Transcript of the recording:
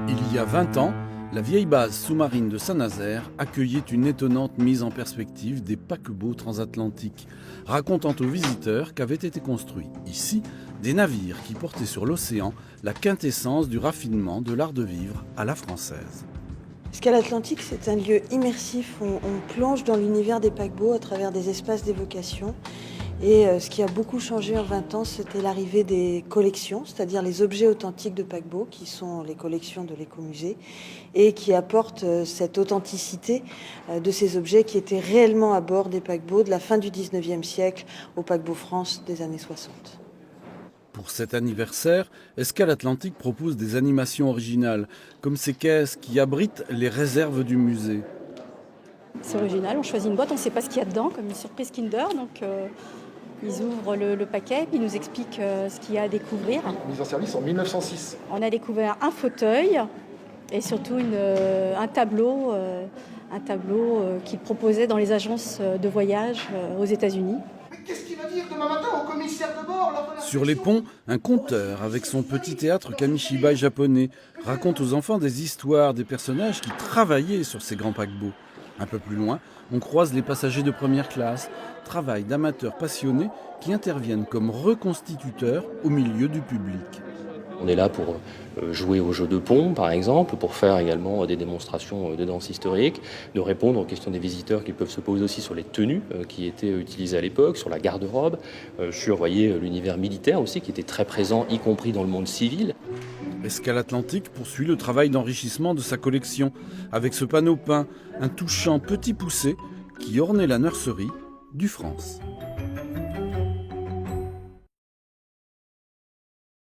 Il y a 20 ans, la vieille base sous-marine de Saint-Nazaire accueillait une étonnante mise en perspective des paquebots transatlantiques, racontant aux visiteurs qu'avaient été construits ici des navires qui portaient sur l'océan la quintessence du raffinement de l'art de vivre à la française. Escale Atlantique, c'est un lieu immersif. On plonge dans l'univers des paquebots à travers des espaces d'évocation. Et ce qui a beaucoup changé en 20 ans, c'était l'arrivée des collections, c'est-à-dire les objets authentiques de paquebots, qui sont les collections de l'écomusée, et qui apportent cette authenticité de ces objets qui étaient réellement à bord des paquebots de la fin du 19e siècle au paquebot France des années 60. Pour cet anniversaire, Escale Atlantique propose des animations originales, comme ces caisses qui abritent les réserves du musée. C'est original, on choisit une boîte, on ne sait pas ce qu'il y a dedans, comme une surprise Kinder. Donc ils ouvrent le paquet, puis ils nous expliquent ce qu'il y a à découvrir. Mise en service en 1906. On a découvert un fauteuil et surtout un tableau qu'ils proposaient dans les agences de voyage aux États-Unis. Mais qu'est-ce qu'il va dire demain matin au commissaire de bord lors de la Sur les ponts, un conteur avec son petit théâtre Kamishibai japonais raconte aux enfants des histoires des personnages qui travaillaient sur ces grands paquebots. Un peu plus loin, on croise les passagers de première classe, travail d'amateurs passionnés qui interviennent comme reconstituteurs au milieu du public. On est là pour jouer au jeu de pont, par exemple, pour faire également des démonstrations de danse historique, de répondre aux questions des visiteurs qui peuvent se poser aussi sur les tenues qui étaient utilisées à l'époque, sur la garde-robe, sur, voyez, l'univers militaire aussi qui était très présent, y compris dans le monde civil. Escale Atlantique poursuit le travail d'enrichissement de sa collection avec ce panneau peint, un touchant petit poussé qui ornait la nurserie du France.